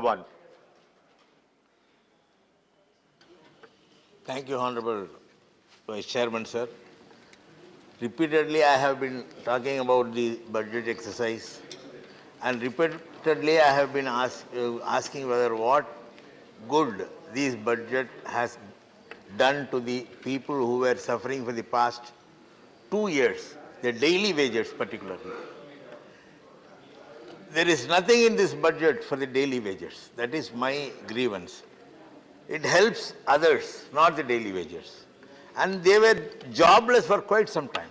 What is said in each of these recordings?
One. Thank you, Honorable Vice Chairman, sir. Repeatedly, I have been talking about the budget exercise, and repeatedly, I have been asking whether what good this budget has done to the people who were suffering for the past 2 years, the daily wages particularly. There is nothing in this budget for the daily wages. That is my grievance. It helps others, not the daily wages. And they were jobless for quite some time.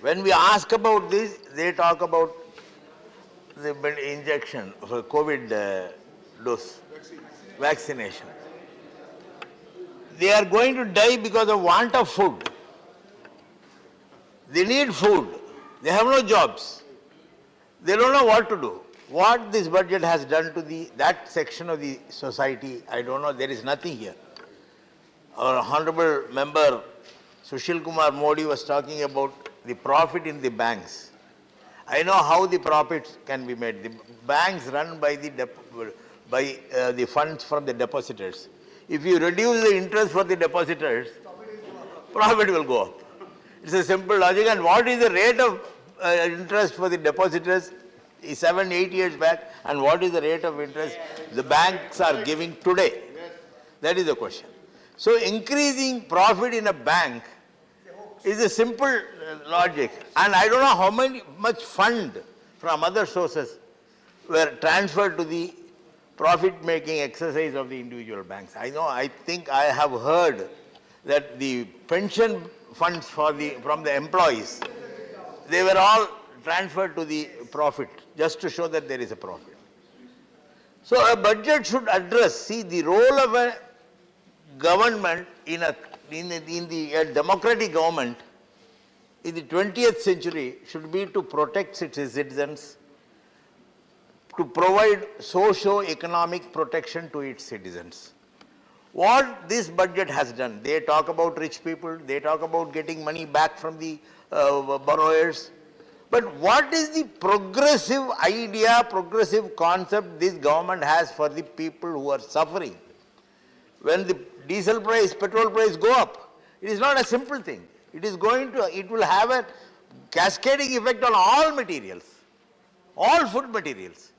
When we ask about this, they talk about the injection for COVID dose, vaccination. They are going to die because of want of food. They need food. They have no jobs. They don't know what to do. What this budget has done to that section of the society, I don't know. There is nothing here. Our honorable member Sushil Kumar Modi was talking about the profit in the banks. I know how the profits can be made. The banks run by the funds from the depositors. If you reduce the interest for the depositors, profit will go up. It's a simple logic. And what is the rate of interest for the depositors 7-8 years back, and what is the rate of interest the banks are giving today? That is the question. So increasing profit in a bank is a simple logic, and I don't know how much fund from other sources were transferred to the profit-making exercise of the individual banks. I think I have heard that the pension funds from the employees, they were all transferred to the profit just to show that there is a profit. So a budget should address, the role of a government in a democratic government in the 20th century should be to protect its citizens, to provide socio-economic protection to its citizens. What this budget has done, they talk about rich people, they talk about getting money back from the borrowers. But what is the progressive idea, progressive concept this government has for the people who are suffering? When the diesel price, petrol price go up, it is not a simple thing. It will have a cascading effect on all materials, all food materials.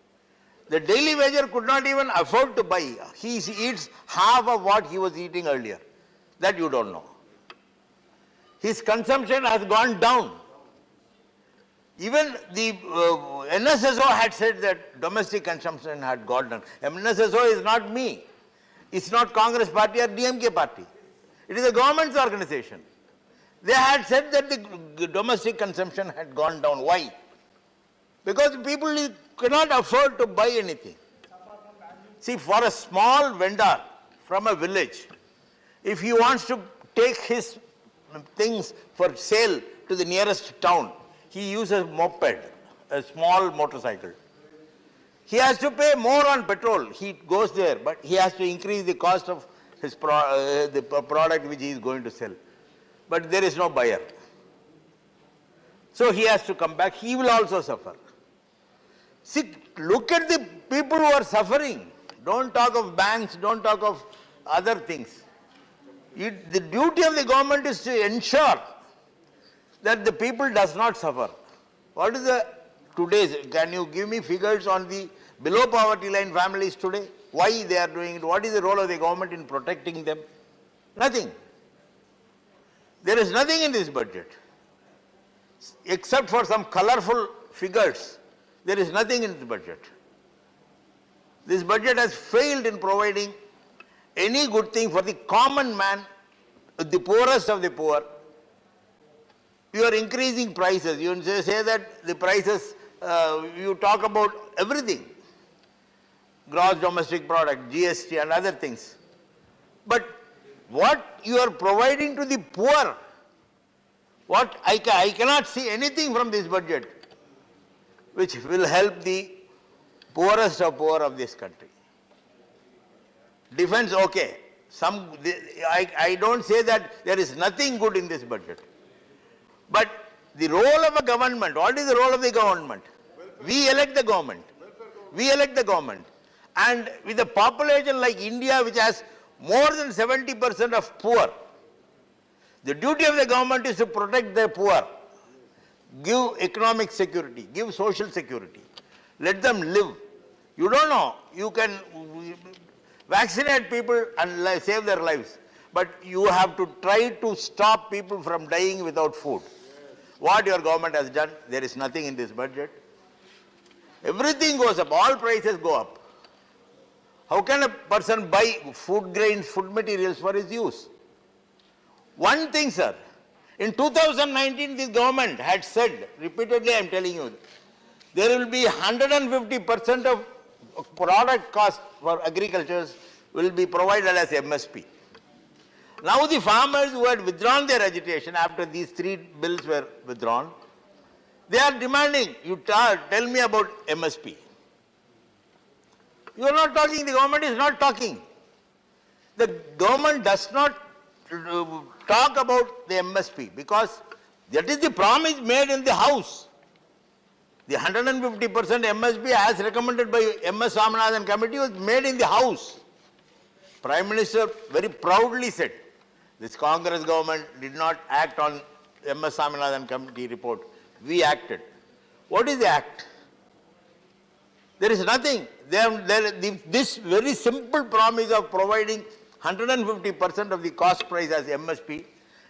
The daily wager could not even afford to buy. He eats half of what he was eating earlier. That you don't know. His consumption has gone down. Even the NSSO had said that domestic consumption had gone down. NSSO is not me. It's not Congress party or DMK party. It is a government's organization. They had said that the domestic consumption had gone down. Why? Because people cannot afford to buy anything. See, for a small vendor from a village, if he wants to take his things for sale to the nearest town, he uses a moped, a small motorcycle. He has to pay more on petrol. He goes there, but he has to increase the cost of his the product which he is going to sell. But there is no buyer. So he has to come back. He will also suffer. See, look at the people who are suffering. Don't talk of banks, don't talk of other things. The duty of the government is to ensure that the people does not suffer. What is can you give me figures on the below poverty line families today? Why they are doing it? What is the role of the government in protecting them? Nothing. There is nothing in this budget. Except for some colorful figures, there is nothing in the budget. This budget has failed in providing any good thing for the common man, the poorest of the poor. You are increasing prices. You say that the prices, you talk about everything. Gross domestic product, GST and other things. But what you are providing to the poor, I cannot see anything from this budget which will help the poorest of poor of this country. Defense, okay. I don't say that there is nothing good in this budget. But the role of a government, what is the role of the government? We elect the government. We elect the government. And with a population like India, which has more than 70% of poor, the duty of the government is to protect the poor, give economic security, give social security, let them live. You don't know, you can vaccinate people and save their lives, but you have to try to stop people from dying without food. What your government has done, there is nothing in this budget. Everything goes up, all prices go up. How can a person buy food grains, food materials for his use? One thing, sir, in 2019 this government had said, repeatedly I am telling you, there will be 150% of product cost for agriculture will be provided as MSP. Now the farmers who had withdrawn their agitation after these 3 bills were withdrawn, they are demanding, you tell me about MSP. You are not talking, the government is not talking. The government does not talk about the MSP because that is the promise made in the House. The 150% MSP as recommended by MS Swaminathan committee was made in the House. Prime Minister very proudly said, this Congress government did not act on MS Swaminathan committee report. We acted. What is the act? There is nothing. This very simple promise of providing 150% of the cost price as MSP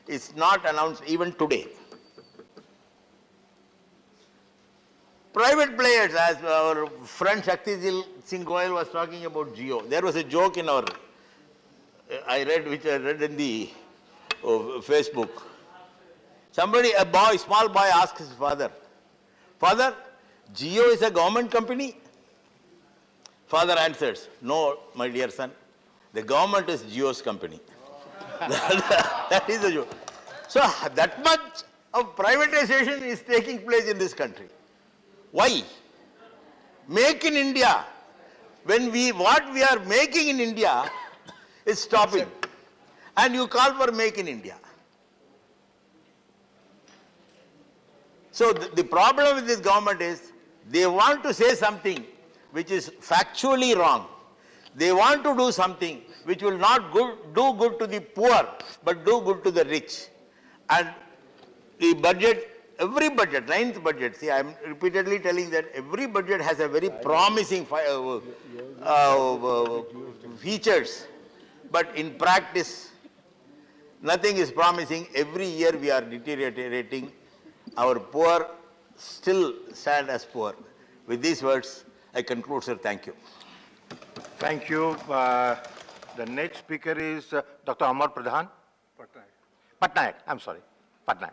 is not announced even today. Private players, as our friend Shakti Singh Goyal was talking about Jio. There was a joke in our, which I read in the Facebook. Somebody, small boy asked his father, "Father, Jio is a government company?" Father answers, "No, my dear son, the government is Jio's company." That is the joke. So that much of privatization is taking place in this country. Why? Make in India. What we are making in India is stopping. And you call for make in India. So the problem with this government is they want to say something which is factually wrong. They want to do something which will not do good to the poor, but do good to the rich. And the budget, every budget, 9th budget, see, I am repeatedly telling that every budget has a very promising features, but in practice, nothing is promising. Every year we are deteriorating. Our poor still stand as poor. With these words, I conclude, sir. Thank you. Thank you. The next speaker is Dr. Amar Pradhan. Patnaik. I'm sorry. Patnaik.